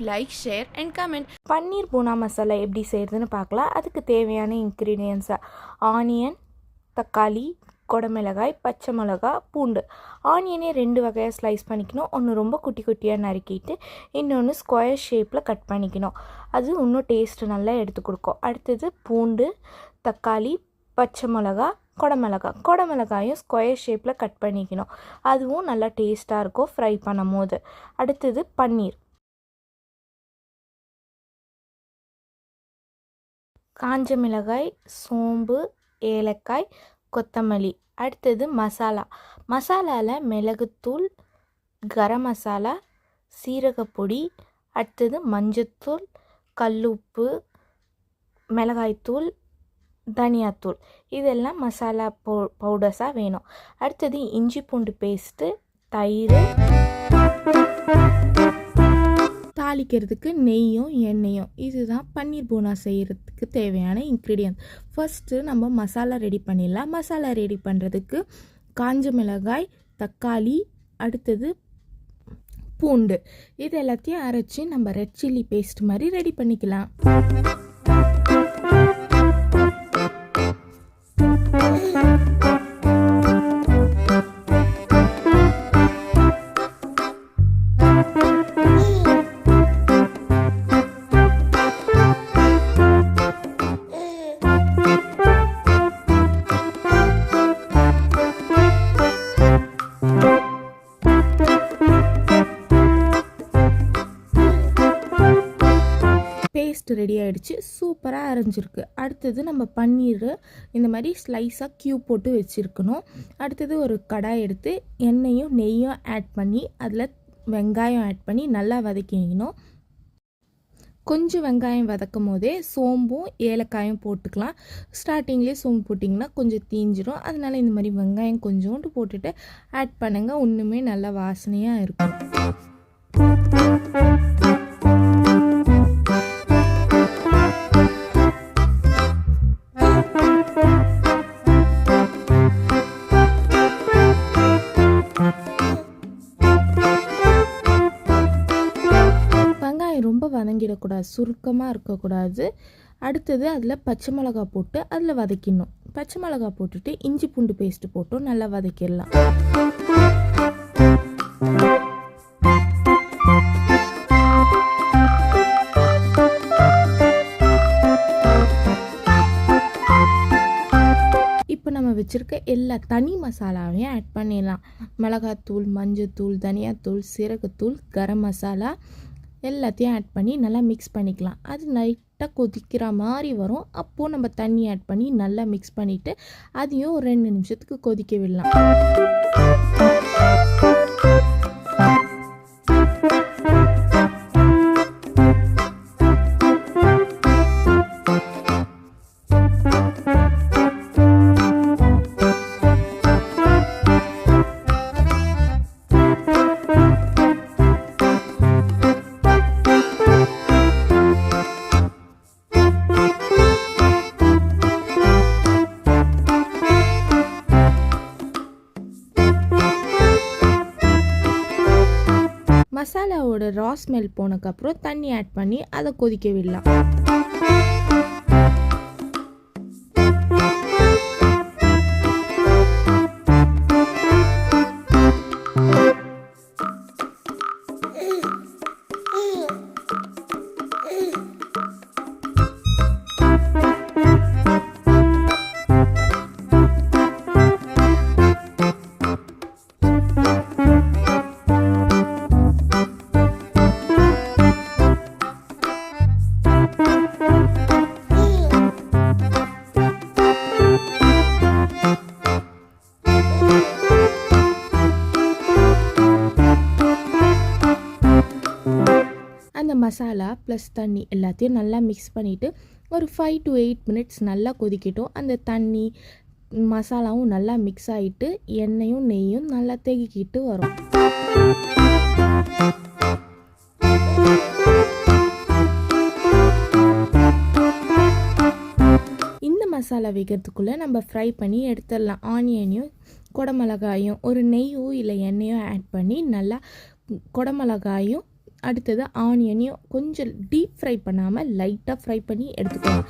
like, share and comment. பன்னீர் பூனா மசாலா எப்படி செய்கிறதுன்னு பார்க்கலாம். அதுக்கு தேவையான இன்க்ரீடியன்ஸை ஆனியன், தக்காளி, கொடமிளகாய், பச்சை மிளகா, பூண்டு. ஆனியனே 2 வகையாக ஸ்லைஸ் பண்ணிக்கணும். ஒன்று ரொம்ப குட்டி குட்டியாக நறுக்கிட்டு இன்னொன்று ஸ்கொயர் ஷேப்பில் கட் பண்ணிக்கணும். அது இன்னும் டேஸ்ட்டு நல்லா எடுத்து கொடுக்கும். அடுத்தது பூண்டு, தக்காளி, பச்சை மிளகா, கொடமிளகாயும் ஸ்கொயர் ஷேப்பில் கட் பண்ணிக்கணும். அதுவும் நல்லா டேஸ்ட்டாக இருக்கும் ஃப்ரை பண்ணும் போது. அடுத்தது பன்னீர், காஞ்ச மிளகாய், சோம்பு, ஏலக்காய், கொத்தமல்லி. அடுத்தது மசாலாவில் மிளகுத்தூள், கரம் மசாலா, சீரகப்பொடி, அடுத்தது மஞ்சத்தூள், கல்லுப்பு, மிளகாய்த்தூள், தனியாத்தூள். இதெல்லாம் மசாலா பவுடர்ஸாக வேணும். அடுத்தது இஞ்சி பூண்டு பேஸ்ட்டு, தயிர், தாளிக்கிறதுக்கு நெய்யும் எண்ணெயும். இதுதான் பன்னீர் பூனா செய்கிறதுக்கு தேவையான இன்க்ரீடியன்ட். ஃபஸ்ட்டு நம்ம மசாலா ரெடி பண்ணிடலாம். மசாலா ரெடி பண்ணுறதுக்கு காஞ்ச மிளகாய், தக்காளி, அடுத்தது பூண்டு, இது எல்லாத்தையும் அரைச்சி நம்ம ரெட் சில்லி பேஸ்ட் மாதிரி ரெடி பண்ணிக்கலாம். பேஸ்ட் ரெடி ஆகிடுச்சு, சூப்பராக அரைஞ்சிருக்கு. அடுத்தது நம்ம பன்னீர் இந்த மாதிரி ஸ்லைஸாக க்யூப் போட்டு வச்சுருக்கணும். அடுத்தது ஒரு கடாய் எடுத்து எண்ணெயும் நெய்யும் ஆட் பண்ணி அதில் வெங்காயம் ஆட் பண்ணி நல்லா வதக்கிக்கணும். கொஞ்சம் வெங்காயம் வதக்கும் போதே சோம்பும் ஏலக்காயும் போட்டுக்கலாம். ஸ்டார்டிங்லேயே சோம்பு போட்டிங்கன்னா கொஞ்சம் தீஞ்சிரும். அதனால் இந்த மாதிரி வெங்காயம் கொஞ்சோண்டு போட்டுட்டு ஆட் பண்ணுங்கள். ஒன்றுமே நல்லா வாசனையாக இருக்கும். ரொம்ப வதங்கிடக்கூடாது, சுருக்கமாக இருக்கக்கூடாது. அடுத்தது அதில் பச்சை மிளகா போட்டு அதில் வதக்கிடணும். பச்சை மிளகா போட்டுட்டு இஞ்சி பூண்டு பேஸ்ட்டு போட்டு நல்லா வதக்கிடலாம். இப்போ நம்ம வச்சுருக்க எல்லா தனி மசாலாவையும் ஆட் பண்ணிடலாம். மிளகாத்தூள், மஞ்சத்தூள், தனியாத்தூள், சீரகத்தூள், கரம் மசாலா எல்லாத்தையும் ஆட் பண்ணி நல்லா மிக்ஸ் பண்ணிக்கலாம். அது லைட்டாக கொதிக்கிற மாதிரி வரும். அப்போது நம்ம தண்ணி ஆட் பண்ணி நல்லா மிக்ஸ் பண்ணிவிட்டு அதையும் ஒரு 2 நிமிஷத்துக்கு கொதிக்க விடலாம். மசாலாவோட ரா ஸ்மெல் போனதுக்கப்புறம் தண்ணி ஆட் பண்ணி அதை கொதிக்க விடலாம். அந்த மசாலா ப்ளஸ் தண்ணி எல்லாத்தையும் நல்லா மிக்ஸ் பண்ணிவிட்டு ஒரு 5 to 8 மினிட்ஸ் நல்லா கொதிக்கட்டும். அந்த தண்ணி மசாலாவும் நல்லா மிக்ஸ் ஆகிட்டு எண்ணெயும் நெய்யும் நல்லா தேகிக்கிட்டு வரும். இந்த மசாலா வைக்கிறதுக்குள்ளே நம்ம ஃப்ரை பண்ணி எடுத்துடலாம். ஆனியனையும் கொடமிளகாயும் ஒரு நெய்யோ இல்லை எண்ணெயோ ஆட் பண்ணி நல்லா கொடமிளகாயும் அடுத்தது ஆனியனையும் கொஞ்சம் டீப் ஃப்ரை பண்ணாமல் லைட்டாக ஃப்ரை பண்ணி எடுத்துக்கலாம்.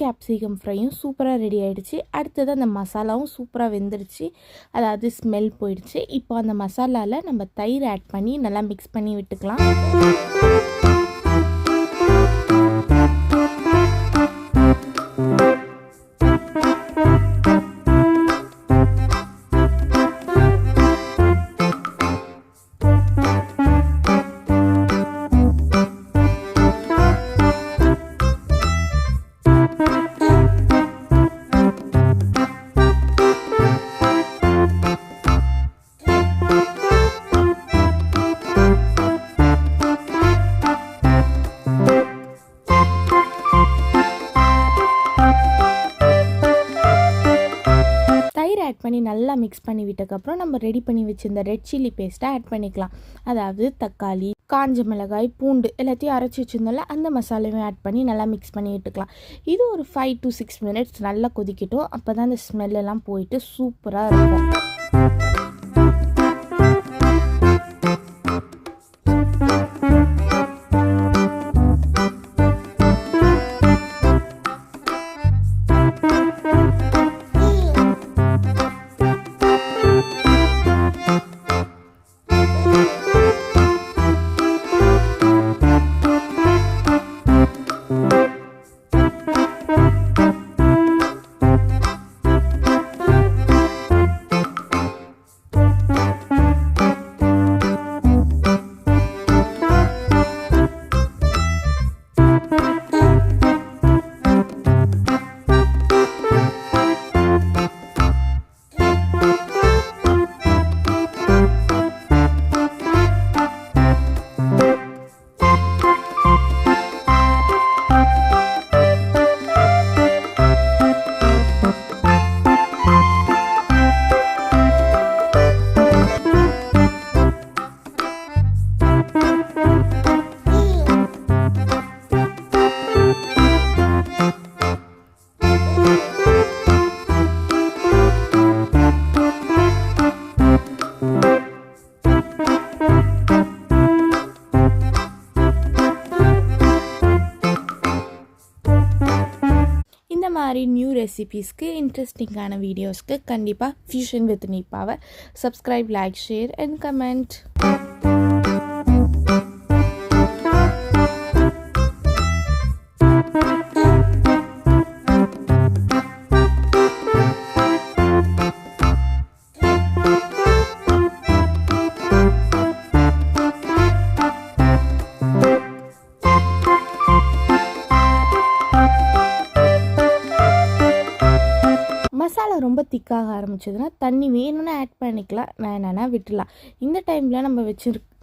கேப்சிகம் ஃப்ரையும் சூப்பராக ரெடி ஆகிடுச்சு. அடுத்தது அந்த மசாலாவும் சூப்பராக வெந்துடுச்சு, அதாவது ஸ்மெல் போயிடுச்சு. இப்போ அந்த மசாலாவில் நம்ம தயிர் ஆட் பண்ணி நல்லா மிக்ஸ் பண்ணி விட்டுக்கலாம். ஆட் பண்ணி நல்லா மிக்ஸ் பண்ணி விட்டதுக்கப்புறம் நம்ம ரெடி பண்ணி வச்சிருந்த ரெட் சில்லி பேஸ்ட்டை ஆட் பண்ணிக்கலாம். அதாவது தக்காளி, காஞ்ச மிளகாய், பூண்டு எல்லாத்தையும் அரைச்சி வச்சுருந்தோம்ல, அந்த மசாலாவையும் ஆட் பண்ணி நல்லா மிக்ஸ் பண்ணி விட்டுக்கலாம். இது ஒரு 5 to 6 minutes நல்லா கொதிக்கட்டும். அப்போ தான் அந்த ஸ்மெல்லாம் போயிட்டு சூப்பராக இருக்கும். இந்த மாதிரி நியூ ரெசிபீஸ்க்கு இன்ட்ரெஸ்டிங்கான வீடியோஸ்க்கு கண்டிப்பாக ஃபியூஷன் வித் நிப்பாவை subscribe, like, share and comment. Masala ரொம்ப திக்காக ஆரம்பிச்சதுன்னா தண்ணி வேணும்னா ஆட் பண்ணிக்கலாம், வேணான்னா விட்டுடலாம். இந்த டைமில் நம்ம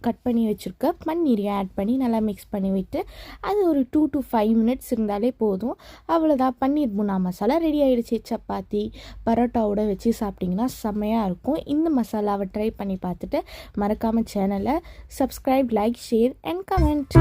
கட் பண்ணி வச்சுருக்க பன்னீரையும் ஆட் பண்ணி நல்லா மிக்ஸ் பண்ணி விட்டு அது ஒரு 2 to 5 மினிட்ஸ் இருந்தாலே போதும். அவ்வளோதான், பன்னீர் புனா மசாலா ரெடி ஆகிடுச்சு. சப்பாத்தி பரோட்டாவோட வச்சு சாப்பிட்டிங்கன்னா செம்மையாக இருக்கும். இந்த மசாலாவை ட்ரை பண்ணி பார்த்துட்டு மறக்காமல் சேனலை subscribe, like, share and comment.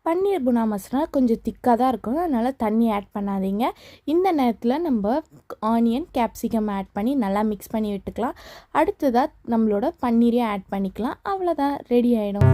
Paneer bhuna masala கொஞ்சம் திக்காக தான் இருக்கும், அதனால் தண்ணி ஆட் பண்ணாதீங்க. இந்த நேரத்தில் நம்ம ஆனியன், கேப்சிகம் ஆட் பண்ணி நல்லா மிக்ஸ் பண்ணி விட்டுக்கலாம். அடுத்ததாக நம்மளோட பன்னீரையும் ஆட் பண்ணிக்கலாம். அவ்வளோதான், ரெடி ஆகிடும்.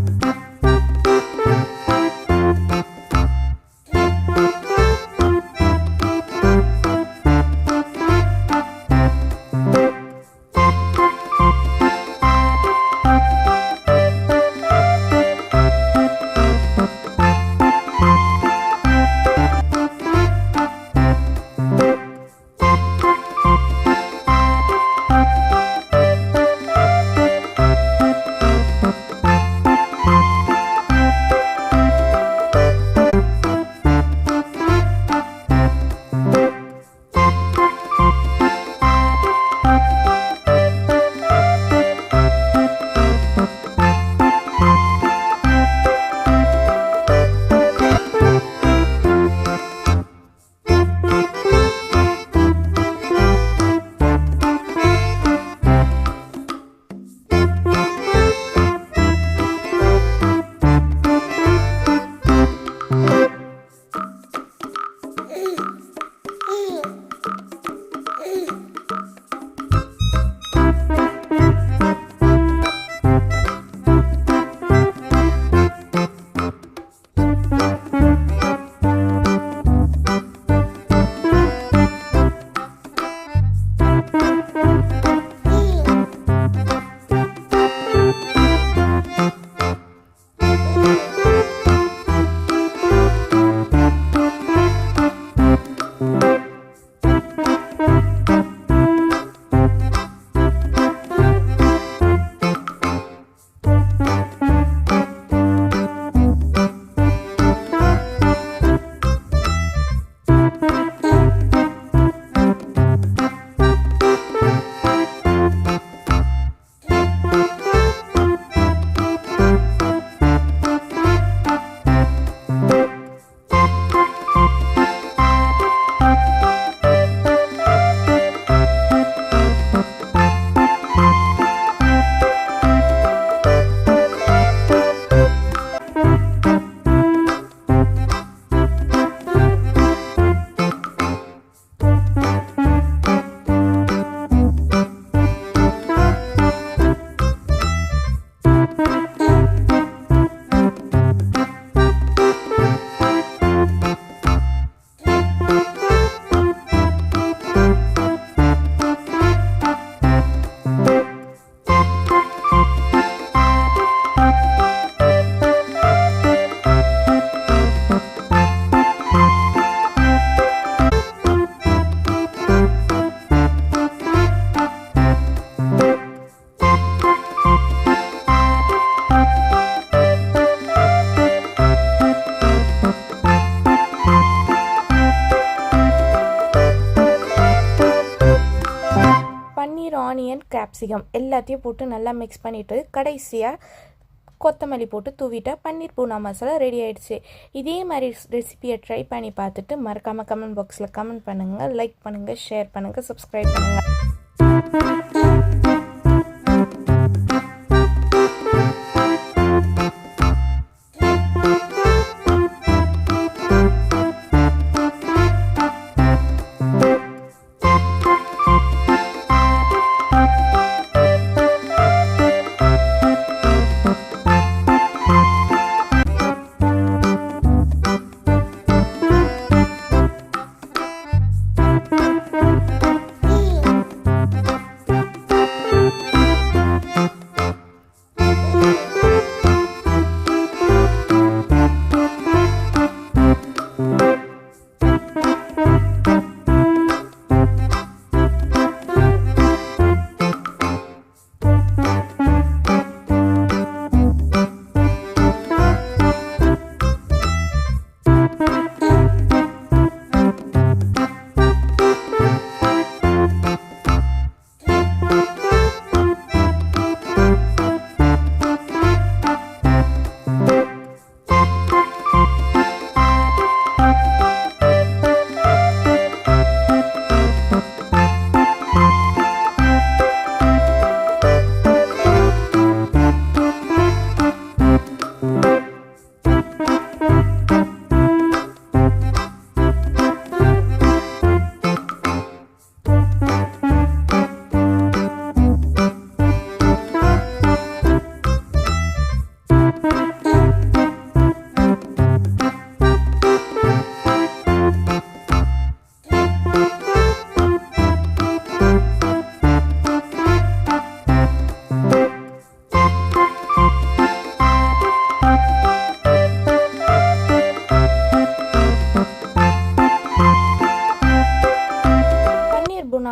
ஆனியன், கேப்சிகம் எல்லாத்தையும் போட்டு நல்லா மிக்ஸ் பண்ணிவிட்டு கடைசியாக கொத்தமல்லி போட்டு தூவிட்டா பன்னீர் பூனா மசாலா ரெடி ஆகிடுச்சு. இதே மாதிரி ரெசிபியை ட்ரை பண்ணி பார்த்துட்டு மறக்காமல் கமெண்ட் பாக்ஸில் கமெண்ட் பண்ணுங்கள், லைக் பண்ணுங்கள், ஷேர் பண்ணுங்கள், சப்ஸ்கிரைப் பண்ணுங்கள்.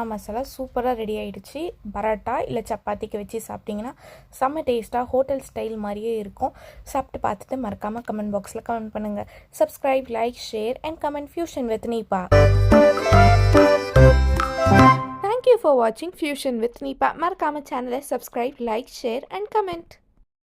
மசாலா சூப்பராக ரெடி ஆகிடுச்சு. பரோட்டா இல்லை சப்பாத்திக்கு வச்சு சாப்பிட்டிங்கன்னா செம்ம டேஸ்ட்டாக ஹோட்டல் ஸ்டைல் மாதிரியே இருக்கும். சாப்பிட்டு பார்த்துட்டு மறக்காமல் கமெண்ட் பாக்ஸில் கமெண்ட் பண்ணுங்கள். Subscribe, like, share and comment fusion with Neepa. Thank you for வாட்சிங் ஃபியூஷன் வித் நீபா. மறக்காமல் சேனலை subscribe, like, share and comment.